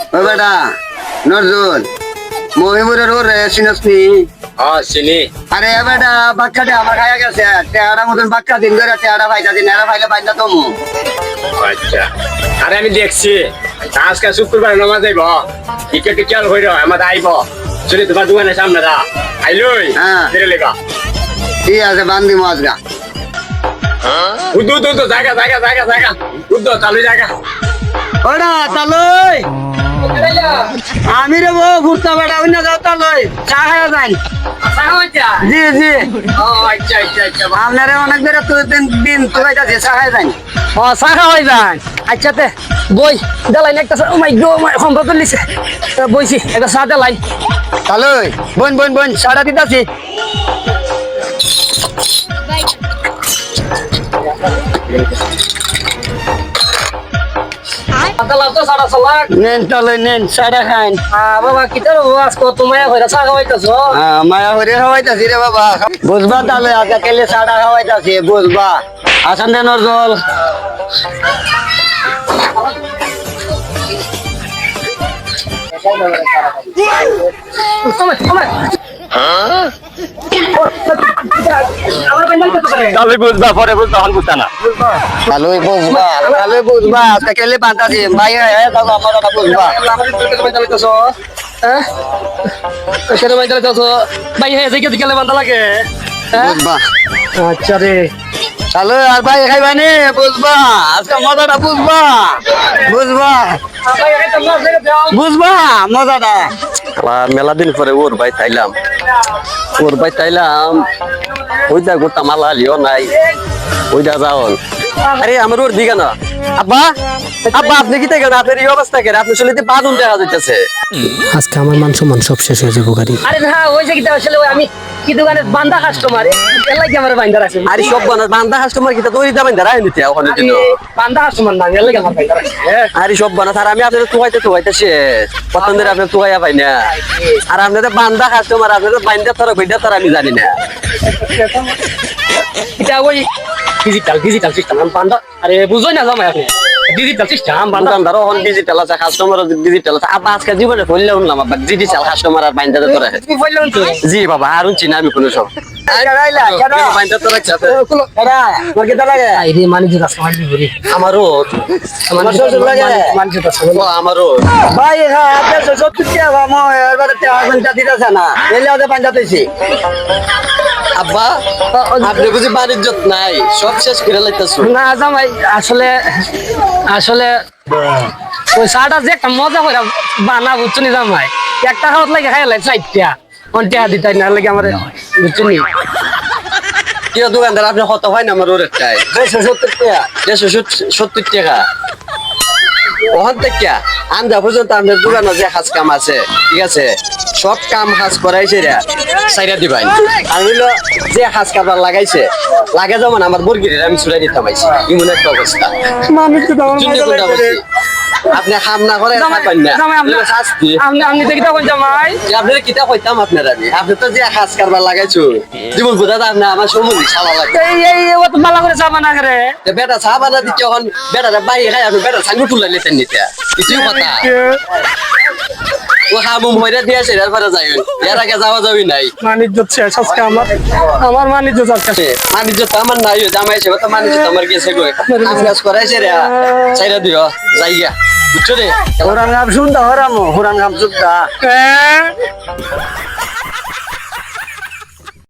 ও বেটা নজরুল মহিবুরের ওর চিনসনি চিনি। আরে বেটা বাক্কাটা আমার খায়া গেছে তেহারা মতন বাক্কা দিন ধরে তেহারা ভাইটা দিন এরা ভাইলে বাইন্দা তমু আচ্ছা আরে আমি দেখছি আজকে শুক্রবার নামাজ যাইব টিকেট খেয়াল হইল আমার আইব চলে তোমার দোকানের সামনে দা আইলই হ্যাঁ। ফিরে লেগা ঠিক আছে বান্দি মজগা উদ্দু উদ্দু জায়গা জায়গা জায়গা জায়গা উদ্দু চালু জায়গা ওরা তালই আমি রে বউ ঘুরতে বেটা অন্য যাও তালই চা খায়া যাই জি জি আচ্ছা আচ্ছা আচ্ছা আপনারে অনেক ধরে তুই দিন তুই যাচ্ছে চা খায়া যাই চা খাওয়াই যান আচ্ছা তে বই দেলাই একটা ও মাই গো সম্পর্ক লিছে বইছি একটা চা দেলাই তালই বোন বোন বোন সাড়া দিতাছি দেলাও তো সাড়া চালাক নেন তালই নেন সাড়া খাইন বাবা কিতার ওয়াজ কো তুমি হইরা চা খাওয়াইতাছো মায়া হরে খাওয়াইতাছি রে বাবা বুঝবা তাহলে আজকে কেলে সাড়া খাওয়াইতাছি বুঝবা আসান দে নজল তাহলে বুঝবা পরে বুঝবা হন বুঝতা না তালই বুঝবা আজকে কেলে বান্তাছি ভাই হ্যাঁ দাদা আমার কথা বুঝবা ভাই হয়ে যে গেলে বান্ধা লাগে বুঝবা আচ্ছা রে তাহলে আর ভাই খাইবা নে বুঝবা আজকে মজাটা বুঝবা বুঝবা বুঝবা মজাটা মেলা দিন পরে ওর ভাই তাইলাম ওইটা গোটা মালা লিও নাই ওইটা যাওন আরে আমার ওর দিকে না আব্বা আব্বা আপনি কি থেকে আপনার এই অবস্থা কেন আপনি চলিতে বাদুন দেখা যাইতেছে আজকে আমার মান সম্মান সব শেষ হয়ে যাবো গাড়ি। আরে না ওই যে কিতা আসলে ওই আমি কি দোকানে বান্দা কাস্টমার এর লাগি আমার বাইন্দা আছে আরে সব বান্দা কাস্টমার কি তো ওই যাবেন দাঁড়ায় নিতে ওখানে দিন বান্দা কাস্টমার না এর লাগি আমার বাইন্দা আছে আরে সব বানা স্যার আমি আপনাদের তুগাইতে শেষ পছন্দের আপনি তুগাইয়া পাই না আর আপনাদের বান্দা কাস্টমার আপনাদের বাইন্দা তারা বইটা তারা আমি জানি না এটা ওই ডিজিটাল সিস্টেম আমি বান্দা আরে বুঝোই না জামাই আপনি ডিজিটাল সিস্টেম বান্দা দোকানদারও এখন ডিজিটাল আছে কাস্টমারও ডিজিটাল আছে আবার আজকে জীবনে বললে উনলাম আবার ডিজিটাল কাস্টমার আর বাইন্দা তোরা তুমি বললেন তো জি বাবা আর চিনি আমি কোনো সব বাইন্দা তোরা একসাথে আইরে মানি যে কাস্টমার দিবি আমারও আমার শ্বশুর লাগে মানি যে আমারও ভাই হ্যাঁ আপনার সত্যি টাকা এবারে টাকা দিতেছে না এলে ওদের পাঞ্জাতেছি আব্বা আপনি বুঝি বাণিজ্য নাই সব শেষ করে লাইতেছো না জামাই আসলে আসলে ওই চাটা যে একটা মজা করে বানা বুঝছনি জামাই একটা খাওয়াত লাগে খাই লাই চারটা অনটা দিতাই না লাগে আমার বুঝছনি কি দোকানদার আপনি কত হয় না আমার ওর একটাই 170 টাকা ওখান থেকে আন্দা পর্যন্ত আপনার দোকানে যে কাজ কাম আছে ঠিক আছে সব কাম কাজ করাইছে রে সাইরা দিবাই আর হইলো যে কাজ কারবার লাগাইছে লাগে যেমন আমার মুরগির আমি ছুড়াই দিতাম আইছি এমন একটা অবস্থা জুনে কোনটা বলছি আপনি খাম না করে থাকবেন না জামাই আপনি শাস্তি আপনি দেখি তখন জামাই আপনার কিতা কইতাম আপনার আমি আপনি তো যে কাজ কারবার লাগাইছো জীবন বুঝা আপনি আমার সম্বন্ধে ছালা লাগে এই ও তো ভালো করে চাপা না করে বেটা চা বানা দিচ্ছে এখন বেটাটা বাইরে খাই আপনি বেটা সাঙ্গু তুলে নিতেন নিতে কিছুই কথা ও হাবুম হইরা দিয়েছে এরপরে যাইবেন এর আগে যাওয়া যাবি নাই বাণিজ্য শেষ আজকে আমার বাণিজ্য আজকে বাণিজ্য তো আমার নাই জামাই হিসেবে তো বাণিজ্য তো আমার গেছে গো কাম কাজ করাইছে রে চাইরা দিও যাইয়া বুঝছো রে হুরান গাম শুনতা হরামো হুরান গাম শুনতা